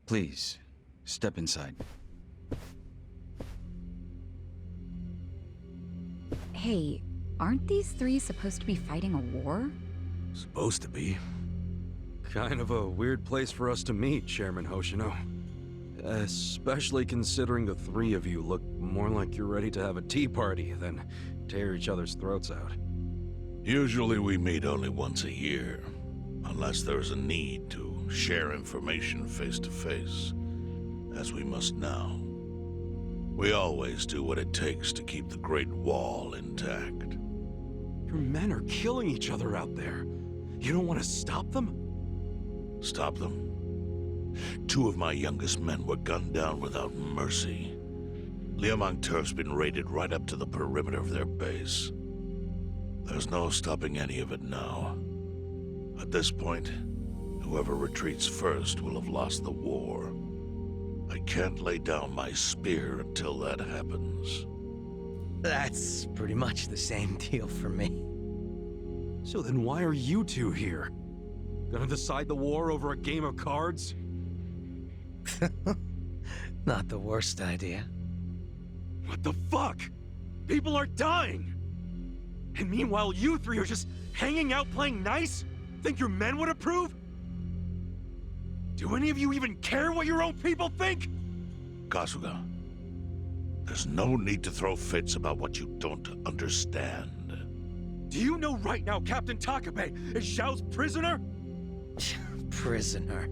Please, step inside. Hey, aren't these three supposed to be fighting a war? Supposed to be. Kind of a weird place for us to meet, Chairman Hoshino. Especially considering the three of you look more like you're ready to have a tea party than tear each other's throats out. Usually we meet only once a year, unless there's a need to share information face to face, as we must now. We always do what it takes to keep the Great Wall intact. Your men are killing each other out there. You don't want to stop them? Stop them? 2 of my youngest men were gunned down without mercy. Liumang Turf's been raided right up to the perimeter of their base. There's no stopping any of it now. At this point, whoever retreats first will have lost the war. I can't lay down my spear until that happens. That's pretty much the same deal for me. So then why are you two here? Gonna decide the war over a game of cards? Not the worst idea. What the fuck? People are dying! And meanwhile you three are just hanging out playing nice? Think your men would approve? Do any of you even care what your own people think? Kasuga, there's no need to throw fits about what you don't understand. Do you know right now Captain Takabe is Xiao's prisoner? Prisoner.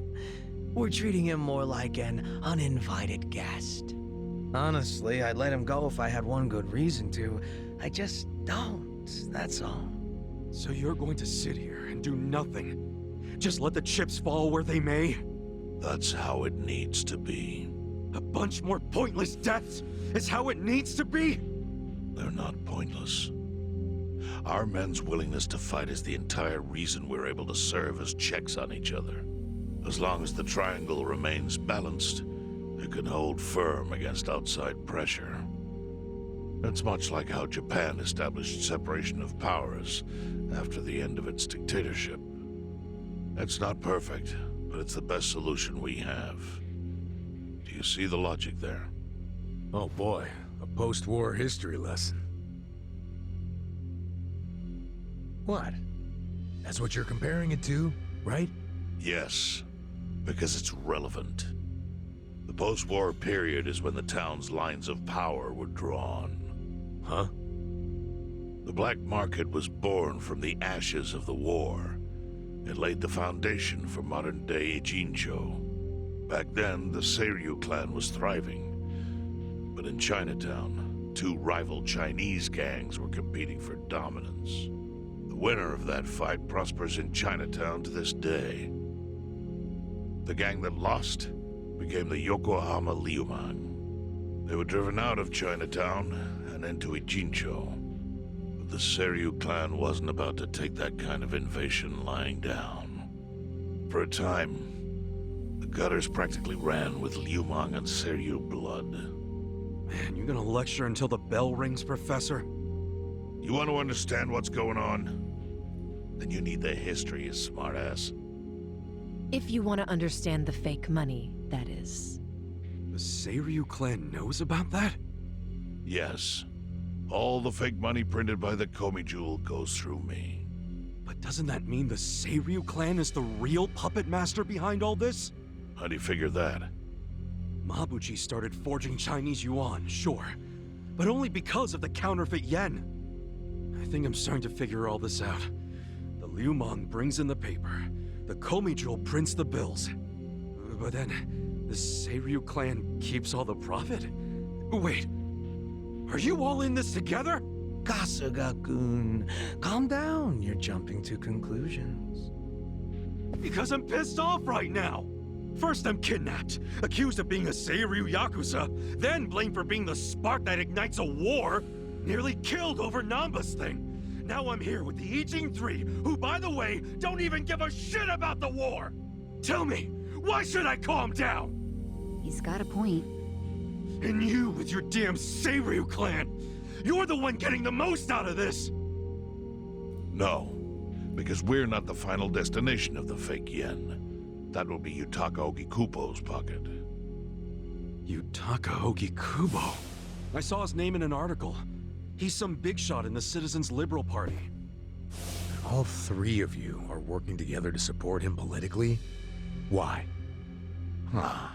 We're treating him more like an uninvited guest. Honestly, I'd let him go if I had one good reason to. I just don't, that's all. So you're going to sit here and do nothing? Just let the chips fall where they may? That's how it needs to be. A bunch more pointless deaths is how it needs to be? They're not pointless. Our men's willingness to fight is the entire reason we're able to serve as checks on each other. As long as the triangle remains balanced, it can hold firm against outside pressure. It's much like how Japan established separation of powers after the end of its dictatorship. It's not perfect, but it's the best solution we have. Do you see the logic there? Oh boy, a post-war history lesson. What? That's what you're comparing it to, right? Yes, because it's relevant. The post-war period is when the town's lines of power were drawn. Huh? The black market was born from the ashes of the war. It laid the foundation for modern-day Ijincho. Back then, the Seiryu clan was thriving. But in Chinatown, 2 rival Chinese gangs were competing for dominance. The winner of that fight prospers in Chinatown to this day. The gang that lost became the Yokohama Liumang. They were driven out of Chinatown and into Ijincho. But the Seiryu clan wasn't about to take that kind of invasion lying down. For a time, the gutters practically ran with Liumang and Seiryu blood. Man, you gonna lecture until the bell rings, Professor? You want to understand what's going on? Then you need the history, you smartass. If you want to understand the fake money, that is. The Seiryu clan knows about that? Yes. All the fake money printed by the Komi Jewel goes through me. But doesn't that mean the Seiryu clan is the real puppet master behind all this? How do you figure that? Mabuchi started forging Chinese yuan, sure. But only because of the counterfeit yen. I think I'm starting to figure all this out. The Liumang brings in the paper. The Komi Jewel prints the bills. But then, the Seiryu clan keeps all the profit? Wait, are you all in this together? Kasuga-kun, calm down. You're jumping to conclusions. Because I'm pissed off right now. First I'm kidnapped, accused of being a Seiryu Yakuza, then blamed for being the spark that ignites a war, nearly killed over Nanba's thing. Now I'm here with the Ijin Three, who, by the way, don't even give a shit about the war! Tell me, why should I calm down? He's got a point. And you with your damn Seiryu clan, you're the one getting the most out of this! No, because we're not the final destination of the fake yen. That will be Yutaka Ogikubo's pocket. Yutaka Ogikubo. I saw his name in an article. He's some big shot in the Citizens Liberal Party. All three of you are working together to support him politically? Why? Huh.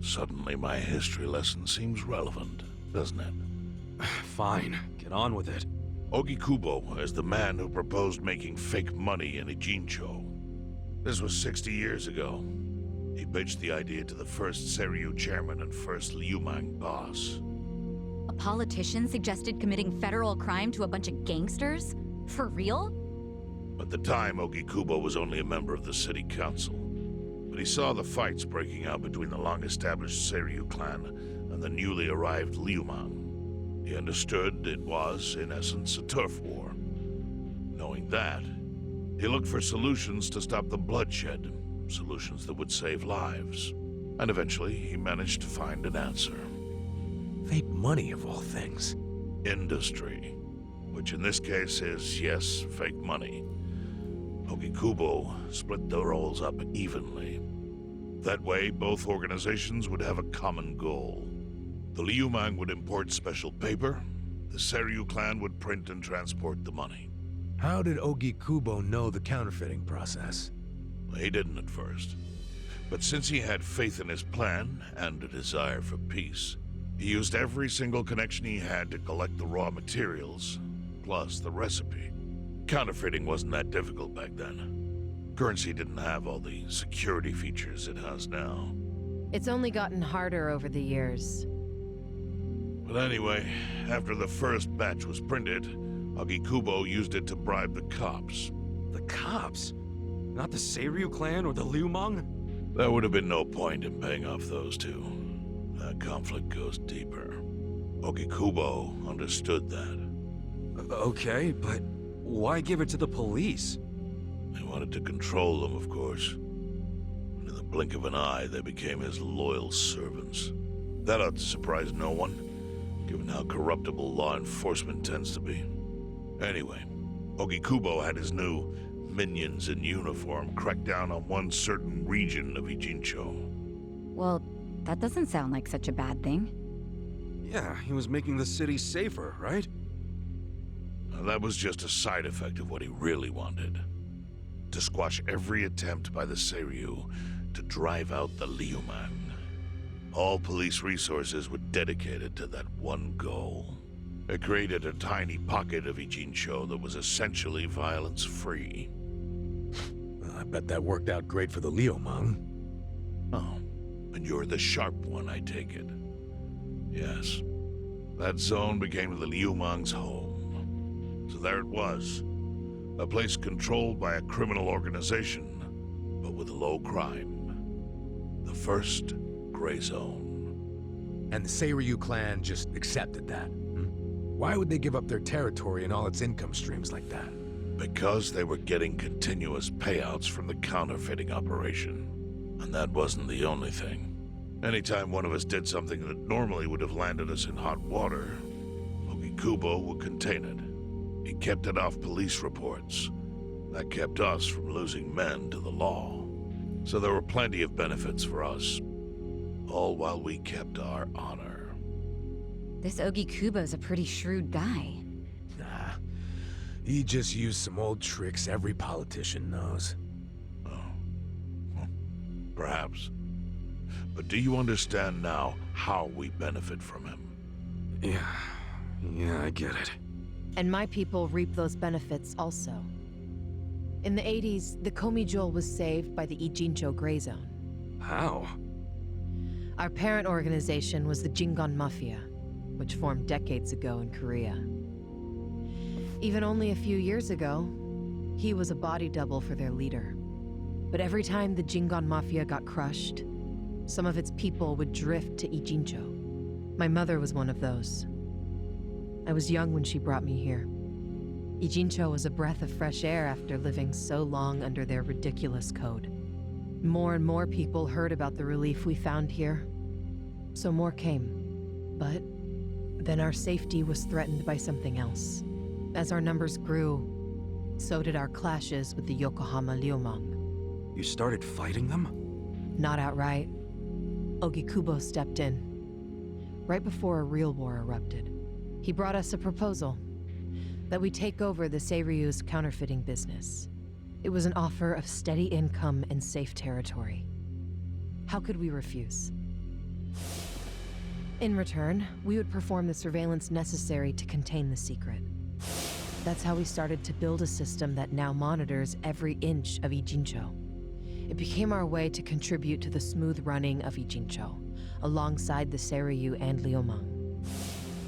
Suddenly my history lesson seems relevant, doesn't it? Fine, get on with it. Ogikubo is the man who proposed making fake money in Ijincho. This was 60 years ago. He pitched the idea to the first Seiryu chairman and first Liumang boss. A politician suggested committing federal crime to a bunch of gangsters? For real? At the time, Ogikubo was only a member of the city council. But he saw the fights breaking out between the long-established Seiryu clan and the newly arrived Liumang. He understood it was, in essence, a turf war. Knowing that, he looked for solutions to stop the bloodshed, solutions that would save lives. And eventually, he managed to find an answer. Fake money, of all things. Industry. Which in this case is, yes, fake money. Ogikubo split the roles up evenly. That way, both organizations would have a common goal. The Liumang would import special paper, the Seiryu clan would print and transport the money. How did Ogikubo know the counterfeiting process? He didn't at first. But since he had faith in his plan and a desire for peace, he used every single connection he had to collect the raw materials, plus the recipe. Counterfeiting wasn't that difficult back then. Currency didn't have all the security features it has now. It's only gotten harder over the years. But anyway, after the first batch was printed, Ogikubo used it to bribe the cops. The cops? Not the Seiryu clan or the Liumang? There would have been no point in paying off those two. That conflict goes deeper. Ogikubo understood that. Okay, but why give it to the police? He wanted to control them, of course. And in the blink of an eye, they became his loyal servants. That ought to surprise no one, given how corruptible law enforcement tends to be. Anyway, Ogikubo had his new minions in uniform crack down on one certain region of Ijincho. Well, that doesn't sound like such a bad thing. Yeah, he was making the city safer, right? Now, that was just a side effect of what he really wanted. To squash every attempt by the Seiryu to drive out the Liumang. All police resources were dedicated to that one goal. It created a tiny pocket of Ijincho that was essentially violence-free. Well, I bet that worked out great for the Liumang. Oh, and you're the sharp one, I take it. Yes. That zone became the Liumang's home. So there it was. A place controlled by a criminal organization, but with low crime. The first gray zone. And the Seiryu clan just accepted that. Why would they give up their territory and all its income streams like that? Because they were getting continuous payouts from the counterfeiting operation. And that wasn't the only thing. Anytime one of us did something that normally would have landed us in hot water, Ogikubo would contain it. He kept it off police reports. That kept us from losing men to the law. So there were plenty of benefits for us. All while we kept our honor. This Ogikubo's a pretty shrewd guy. Nah, he just used some old tricks every politician knows. Oh. Well, perhaps. But do you understand now how we benefit from him? Yeah, I get it. And my people reap those benefits also. In the 80s, the Komi was saved by the Ijincho Gray Zone. How? Our parent organization was the Jingon Mafia, which formed decades ago in Korea. Even only a few years ago, he was a body double for their leader. But every time the Jingon Mafia got crushed, some of its people would drift to Ijincho. My mother was one of those. I was young when she brought me here. Ijincho was a breath of fresh air after living so long under their ridiculous code. More and more people heard about the relief we found here, so more came. But then our safety was threatened by something else. As our numbers grew, so did our clashes with the Yokohama Liumang. You started fighting them? Not outright. Ogikubo stepped in, right before a real war erupted. He brought us a proposal that we take over the Seiryu's counterfeiting business. It was an offer of steady income and safe territory. How could we refuse? In return, we would perform the surveillance necessary to contain the secret. That's how we started to build a system that now monitors every inch of Ijincho. It became our way to contribute to the smooth running of Ijincho, alongside the Seiryu and Liumang.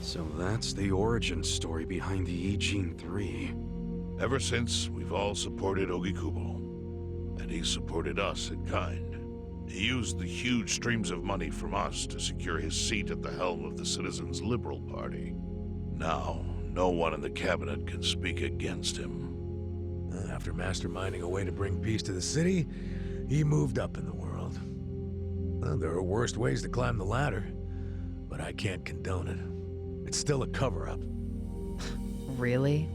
So that's the origin story behind the Ijin 3. Ever since, we've all supported Ogikubo, and he supported us in kind. He used the huge streams of money from us to secure his seat at the helm of the Citizens' Liberal Party. Now, no one in the cabinet can speak against him. After masterminding a way to bring peace to the city, he moved up in the world. Well, there are worse ways to climb the ladder, but I can't condone it. It's still a cover-up. Really?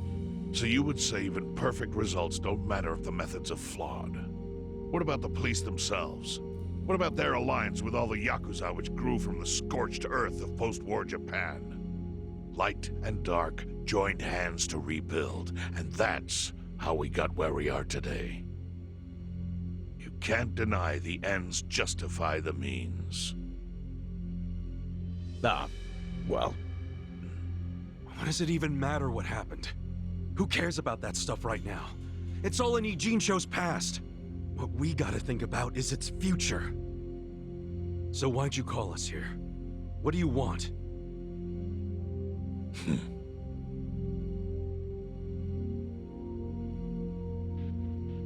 So you would say even perfect results don't matter if the methods are flawed? What about the police themselves? What about their alliance with all the Yakuza which grew from the scorched earth of post-war Japan? Light and dark joined hands to rebuild, and that's how we got where we are today. You can't deny the ends justify the means. Well, What does it even matter what happened? Who cares about that stuff right now? It's all in Ijincho's past. What we gotta think about is its future. So why'd you call us here? What do you want?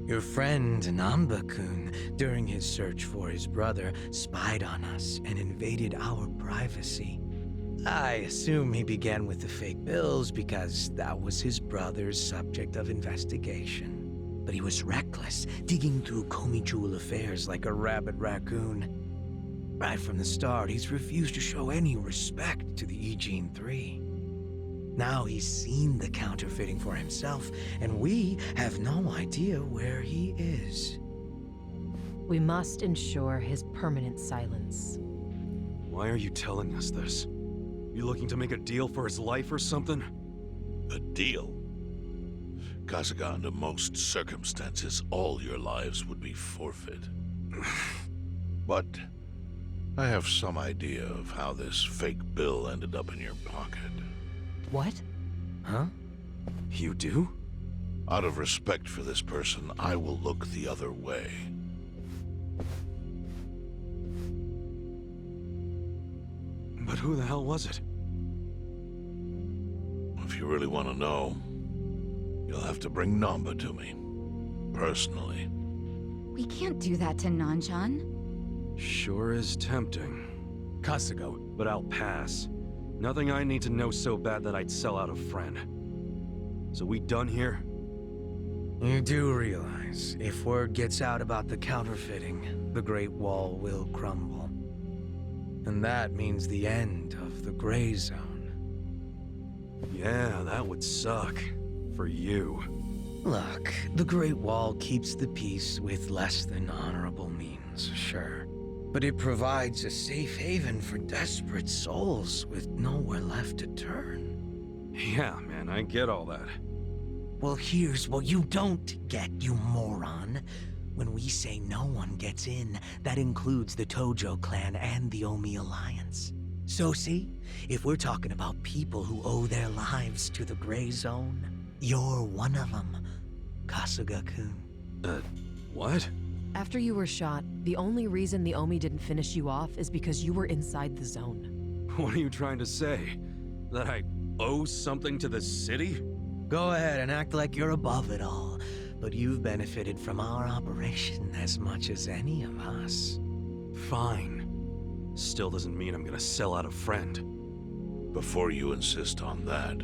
Your friend Nanba-kun, during his search for his brother, spied on us and invaded our privacy. I assume he began with the fake bills because that was his brother's subject of investigation. But he was reckless, digging through Komi affairs like a rabid raccoon. Right from the start, he's refused to show any respect to the Ijin 3. Now he's seen the counterfeiting for himself, and we have no idea where he is. We must ensure his permanent silence. Why are you telling us this? You looking to make a deal for his life or something? A deal? Kasuga, under most circumstances, all your lives would be forfeit. But I have some idea of how this fake bill ended up in your pocket. What? Huh? You do? Out of respect for this person, I will look the other way. But who the hell was it? If you really want to know, you'll have to bring Nanba to me. Personally. We can't do that to Nanchan. Sure is tempting. Kasuga, But I'll pass. Nothing I need to know so bad that I'd sell out a friend. So we done here? You do realize, if word gets out about the counterfeiting, the Great Wall will crumble. And that means the end of the Gray Zone. Yeah, that would suck. For you. Look, the Great Wall keeps the peace with less than honorable means, sure. But it provides a safe haven for desperate souls with nowhere left to turn. Yeah, man, I get all that. Well, here's what you don't get, you moron. When we say no one gets in, that includes the Tojo Clan and the Omi Alliance. So see, if we're talking about people who owe their lives to the Gray Zone, you're one of them, Kasuga-kun. What? After you were shot, the only reason the Omi didn't finish you off is because you were inside the zone. What are you trying to say? That I owe something to the city? Go ahead and act like you're above it all, but you've benefited from our operation as much as any of us. Fine. Still doesn't mean I'm gonna sell out a friend. Before you insist on that,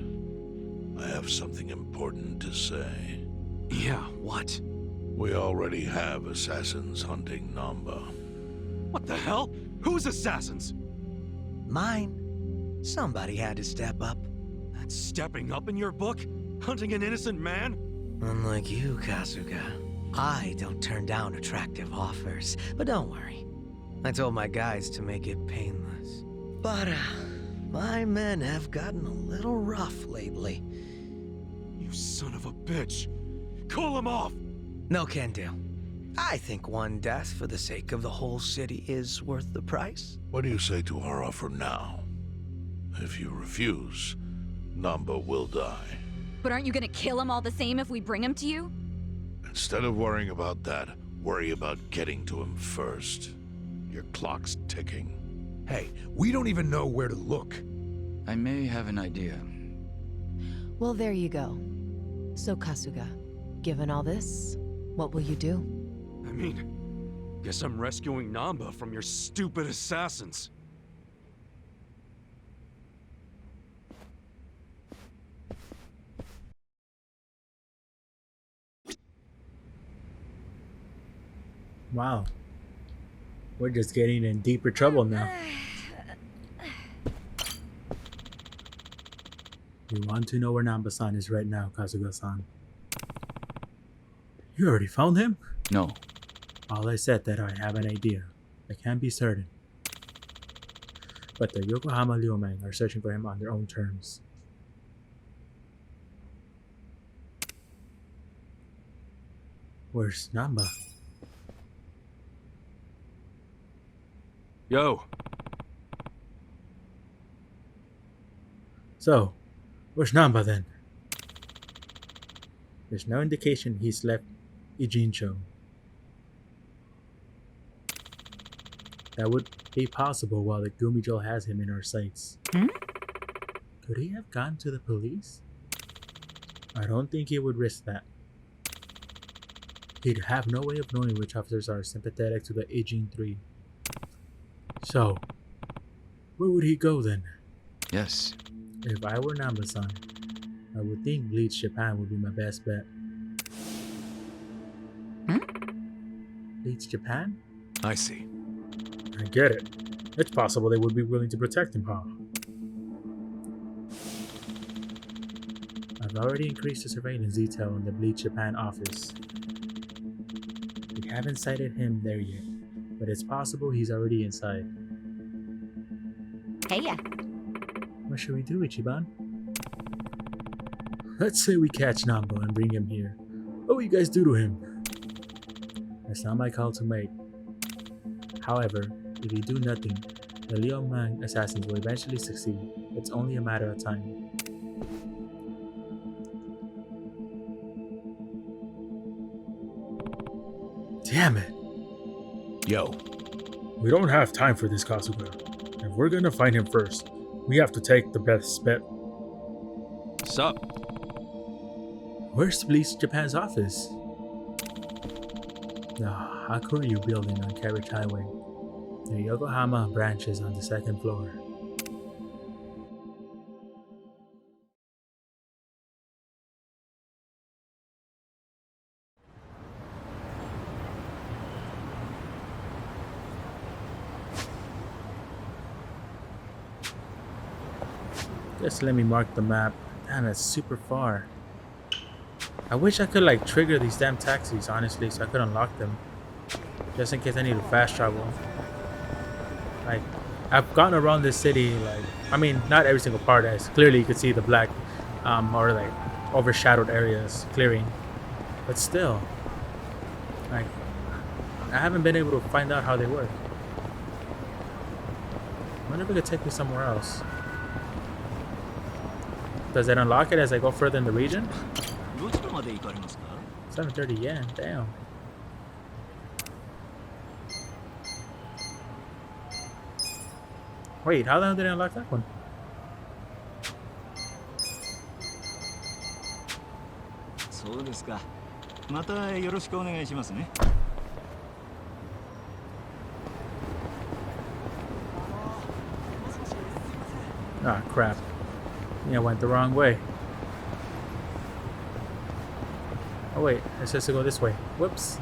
I have something important to say. Yeah, what? We already have assassins hunting Nanba. What the hell? Who's assassins? Mine. Somebody had to step up. Stepping up in your book? Hunting an innocent man? Unlike you, Kasuga. I don't turn down attractive offers, but don't worry. I told my guys to make it painless. But, my men have gotten a little rough lately. You son of a bitch! Call him off! No can do. I think one death for the sake of the whole city is worth the price. What do you say to our offer now? If you refuse, Nanba will die. But aren't you gonna kill him all the same if we bring him to you? Instead of worrying about that, worry about getting to him first. Your clock's ticking. Hey, we don't even know where to look. I may have an idea. Well, there you go. So, Kasuga, given all this, what will you do? I mean, guess I'm rescuing Nanba from your stupid assassins. Wow. We're just getting in deeper trouble now. You want to know where Nanba-san is right now, Kasuga-san? You already found him? No. All I said that I have an idea. I can't be certain. But the Yokohama Liumang are searching for him on their own terms. Where's Nanba? Yo! So, where's Nanba then? There's no indication he's left Ijincho. That would be possible while the Gumijo has him in our sights. Could he have gone to the police? I don't think he would risk that. He'd have no way of knowing which officers are sympathetic to the Ijin 3. So, where would he go then? Yes. If I were Nanba-san, I would think Bleached Japan would be my best bet. Bleached Japan? I see. I get it. It's possible they would be willing to protect him, huh? I've already increased the surveillance detail in the Bleached Japan office. We haven't sighted him there yet, but it's possible he's already inside. Hey, yeah. What should we do, Ichiban? Let's say we catch Nanba and bring him here. What will you guys do to him? That's not my call to make. However, if we do nothing, the Liumang assassins will eventually succeed. It's only a matter of time. Damn it! Yo. We don't have time for this, Kasuga. If we're gonna find him first, we have to take the best bet. Sup? Where's Bleached Japan's office? The Hakuryu building on Carriage Highway. The Yokohama branch is on the second floor. Just let me mark the map. Damn, that's super far. I wish I could like trigger these damn taxis, honestly, so I could unlock them. Just in case I need to fast travel. Like, I've gone around this city, like, I mean, not every single part, as clearly you could see the black, or like, overshadowed areas clearing. But still, like, I haven't been able to find out how they work. I wonder if it could take me somewhere else. Does it unlock it as I go further in the region? 730 yen, damn. Wait, how the hell did I unlock that one? Ah, crap. Yeah, I went the wrong way. Oh wait, it says to go this way. Whoops.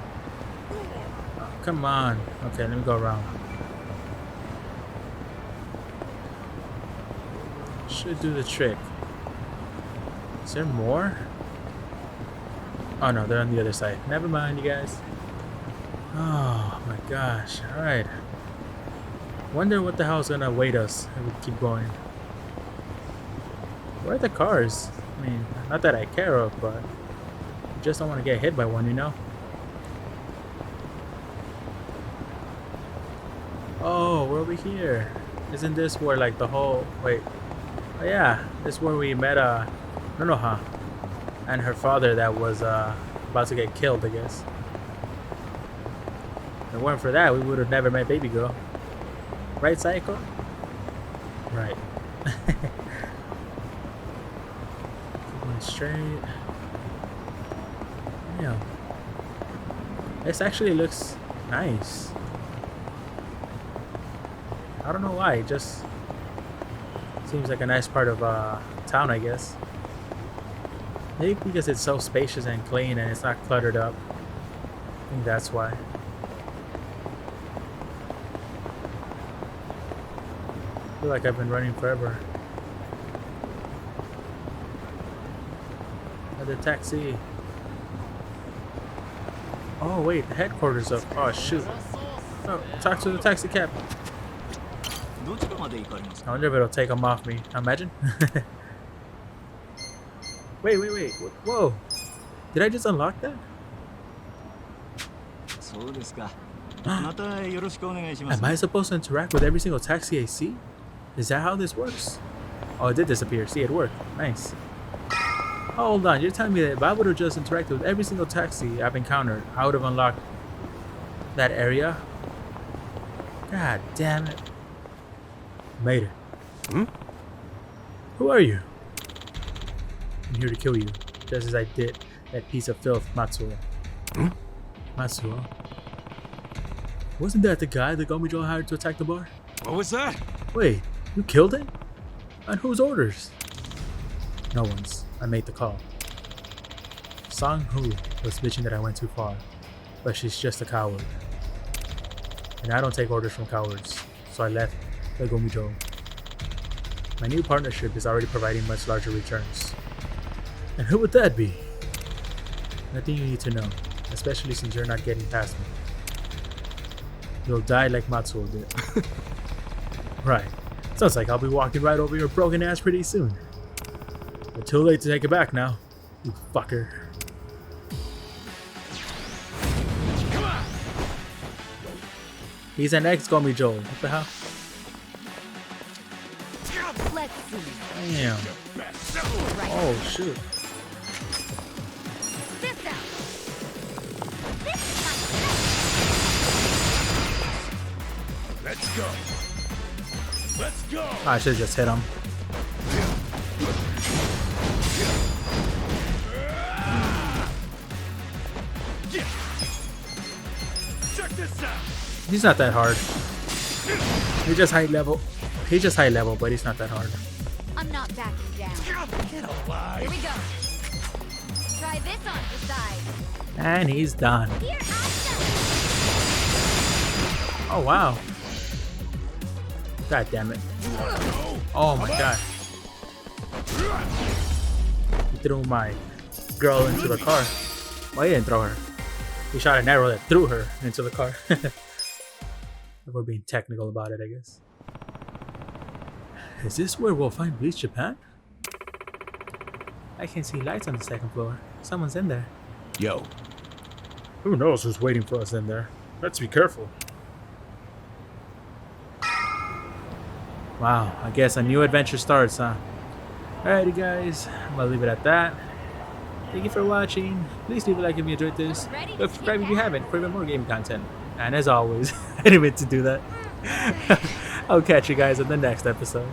Come on. Okay, let me go around. Should do the trick. Is there more? Oh no, they're on the other side. Never mind, you guys. Oh my gosh. Alright. Wonder what the hell's gonna await us if we keep going. Where are the cars? I mean, not that I care of, but I just don't want to get hit by one, you know? Oh, we're over here. Isn't this where like the whole... Wait. Oh yeah, this is where we met Nonoha and her father that was about to get killed, I guess. If it weren't for that, we would have never met Baby Girl. Right, Saeko? Right. Going straight. Yeah. This actually looks nice. I don't know why, it just seems like a nice part of town, I guess. Maybe because it's so spacious and clean and it's not cluttered up. I think that's why. I feel like I've been running forever. The taxi. Oh wait, the headquarters of... Oh shoot. Oh, talk to the taxi cab. I wonder if it'll take them off me. Imagine. Wait. Whoa. Did I just unlock that? Am I supposed to interact with every single taxi I see? Is that how this works? Oh, it did disappear. See, it worked. Nice. Oh, hold on. You're telling me that if I would have just interacted with every single taxi I've encountered, I would have unlocked that area? God damn it. Made it. Hmm? Who are you? I'm here to kill you, just as I did that piece of filth, Matsuo. Hmm? Matsuo? Wasn't that the guy that Gomijo hired to attack the bar? What was that? Wait, you killed him? On whose orders? No one's. I made the call. Sang-hoo was bitching that I went too far, but she's just a coward. And I don't take orders from cowards, so I left the Gomijo. My new partnership is already providing much larger returns. And who would that be? Nothing you need to know, especially since you're not getting past me. You'll die like Matsuo did. Right. Sounds like I'll be walking right over your broken ass pretty soon. But too late to take it back now, you fucker. Come on. He's an ex-Gomijo. What the hell? Let's see. Damn. Right. Oh shoot. This out. This Let's go. Let's go. I should have just hit him. Check this out. He's not that hard. He's just high level. He's just high level, but he's not that hard. I'm not backing down. Get alive. Here we go. Try this on the side. And he's done. Here I Oh wow. God damn it. Oh my god. He threw my girl into the car. Well, he didn't throw her. He shot an arrow that threw her into the car. If we're being technical about it, I guess. Is this where we'll find Bleached Japan? I can see lights on the second floor. Someone's in there. Yo. Who knows who's waiting for us in there? Let's be careful. Wow, I guess a new adventure starts, huh? Alrighty guys, I'm gonna leave it at that. Thank you for watching. Please leave a like if you enjoyed this. Subscribe if you haven't for even more game content. And as always, I didn't mean to do that. I'll catch you guys in the next episode.